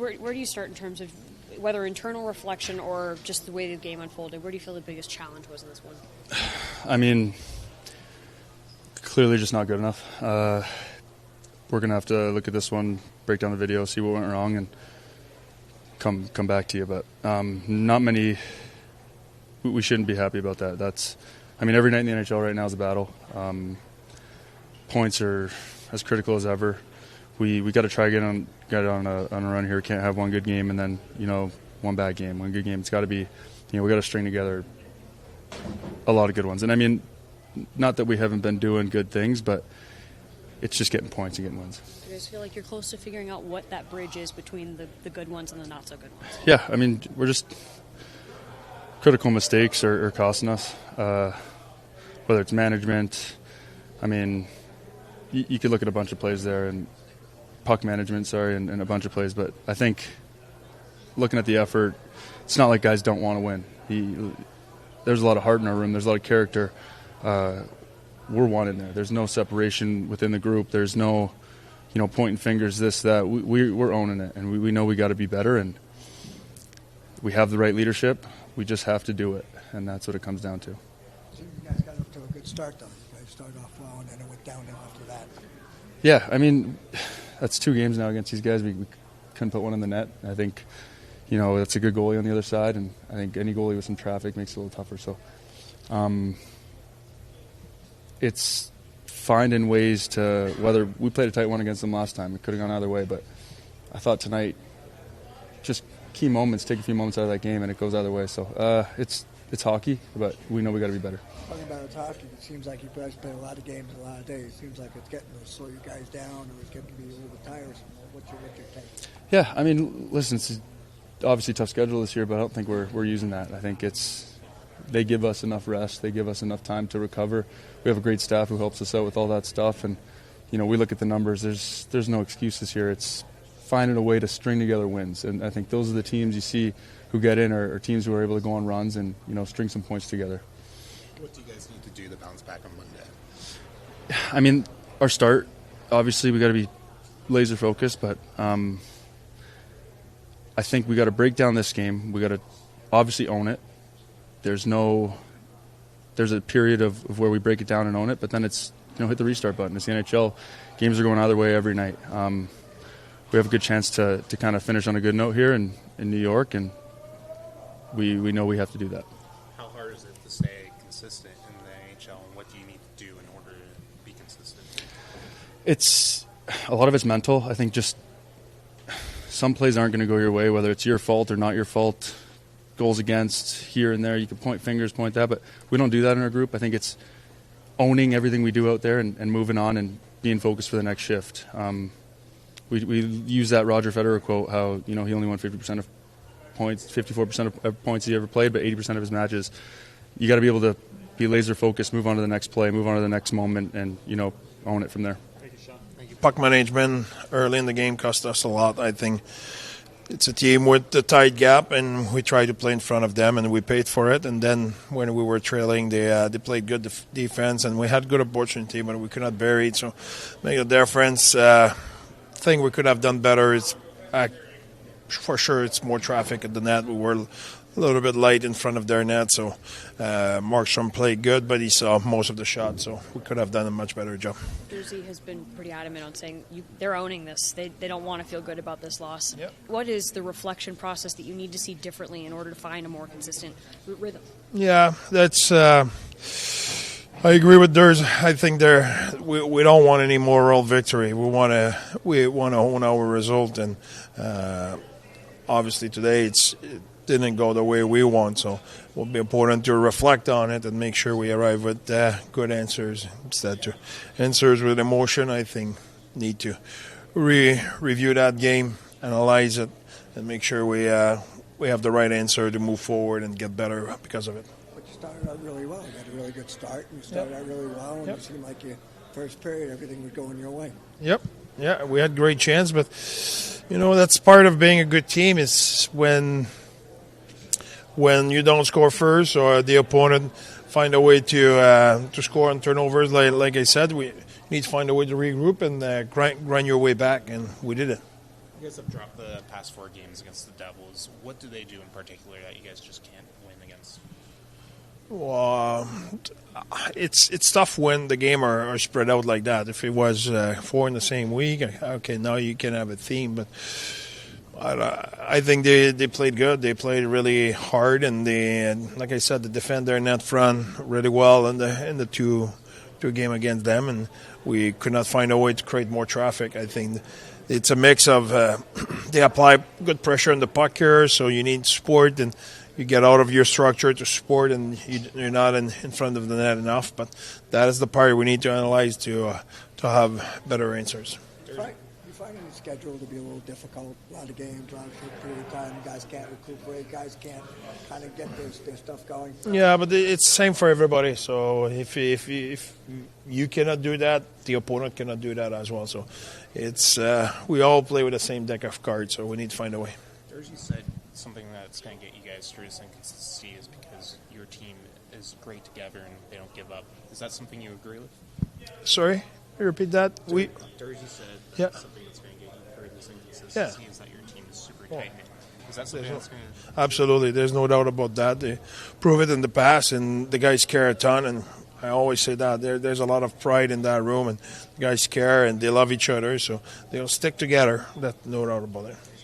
where do you start in terms of whether internal reflection or just the way the game unfolded? Where do you feel the biggest challenge was in this one? I mean, clearly just not good enough. We're going to have to look at this one, break down the video, see what went wrong, and come back to you. But not many. We shouldn't be happy about that. Every night in the NHL right now is a battle. Points are as critical as ever. We got to try get on a run here. Can't have one good game and then one bad game, one good game. It's got to be, we got to string together a lot of good ones. And I mean, not that we haven't been doing good things, but it's just getting points and getting wins. Do you guys feel like you're close to figuring out what that bridge is between the good ones and the not so good ones? Yeah, I mean, we're just critical mistakes are costing us. Whether it's management, I mean, you could look at a bunch of plays there and puck management, and a bunch of plays. But I think looking at the effort, it's not like guys don't want to win. There's a lot of heart in our room. There's a lot of character. We're one in there. There's no separation within the group. There's no, pointing fingers, this, that. We're owning it, and we know we got to be better, and we have the right leadership. We just have to do it, and that's what it comes down to. So you guys got up to a good start, though. You guys started off well, and then it went downhill after that. Yeah, I mean, that's 2 games now against these guys. We couldn't put one in the net. I think, that's a good goalie on the other side, and I think any goalie with some traffic makes it a little tougher. So it's finding ways to, whether we played a tight one against them last time. It could have gone either way, but I thought tonight, just key moments, take a few moments out of that game, and it goes either way. So it's hockey, but we know we got to be better. Talking about it's hockey, it seems like you guys play a lot of games a lot of days. It seems like it's getting to slow you guys down, or it's getting to be a little bit tiresome. What's your take? Yeah, I mean, listen, it's obviously a tough schedule this year, but I don't think we're using that. I think they give us enough rest, they give us enough time to recover. We have a great staff who helps us out with all that stuff, and we look at the numbers. There's no excuses here. It's finding a way to string together wins, and I think those are the teams you see who get in are teams who are able to go on runs and string some points together. What do you guys need to do to bounce back on Monday? I mean, our start, obviously we got to be laser focused, but I think we got to break down this game. We got to obviously own it. There's a period of where we break it down and own it, but then it's hit the restart button. It's the NHL. Games are going either way every night. We have a good chance to kind of finish on a good note here in New York, and we know we have to do that. How hard is it to stay consistent in the NHL, and what do you need to do in order to be consistent? A lot of it's mental. I think just some plays aren't going to go your way, whether it's your fault or not your fault. Goals against here and there. You can point fingers, point that, but we don't do that in our group. I think it's owning everything we do out there and moving on and being focused for the next shift. We use that Roger Federer quote, how he only won 50% of points, 54% of points he ever played, but 80% of his matches. You got to be able to be laser focused, move on to the next play, move on to the next moment, and own it from there. Thank you, Sean. Thank you. Puck management early in the game cost us a lot. I think it's a team with a tight gap, and we tried to play in front of them, and we paid for it. And then when we were trailing, they played good defense, and we had good opportunity, but we could not bury it. So make a difference. Thing we could have done better is, for sure, it's more traffic at the net. We were a little bit light in front of their net, so Markstrom played good, but he saw most of the shots, so we could have done a much better job. Durzi has been pretty adamant on saying they're owning this. They don't want to feel good about this loss. Yep. What is the reflection process that you need to see differently in order to find a more consistent rhythm? Yeah, that's. I agree with Durz. I think we don't want any moral victory. We want to own our result, and obviously today it didn't go the way we want. So it will be important to reflect on it and make sure we arrive with good answers instead to answers with emotion. I think need to review that game, analyze it, and make sure we have the right answer to move forward and get better because of it. Started out really well. You had a really good start, and you started out really well, and it seemed like your first period, everything was going your way. Yep. Yeah, we had great chance, but that's part of being a good team is when you don't score first or the opponent find a way to score on turnovers. Like I said, we need to find a way to regroup and grind your way back, and we did it. You guys have dropped the past 4 games against the Devils. What do they do in particular that you guys just can't win against? Well, it's tough when the game are spread out like that. If it was 4 in the same week, okay, now you can have a theme. But I think they played good. They played really hard, and like I said, the defender in that front really well in the two game against them, and we could not find a way to create more traffic. I think it's a mix of they apply good pressure on the puck here, so you need support, and you get out of your structure to support, and you're not in front of the net enough. But that is the part we need to analyze to have better answers. You finding the schedule to be a little difficult? A lot of games, a lot of short period of time. Guys can't recuperate. Guys can't kind of get their stuff going. Yeah, but it's the same for everybody. So if you cannot do that, the opponent cannot do that as well. So it's we all play with the same deck of cards. So we need to find a way. Durzi said something that's going to get you guys through this inconsistency is because your team is great together and they don't give up. Is that something you agree with? Sorry, repeat that. Durzi said something that's going to get you through this inconsistency is that your team is super tight. Is that something that's going to... Absolutely, there's no doubt about that. They prove it in the past, and the guys care a ton. And I always say that there's a lot of pride in that room, and the guys care and they love each other, so they'll stick together. That's no doubt about it.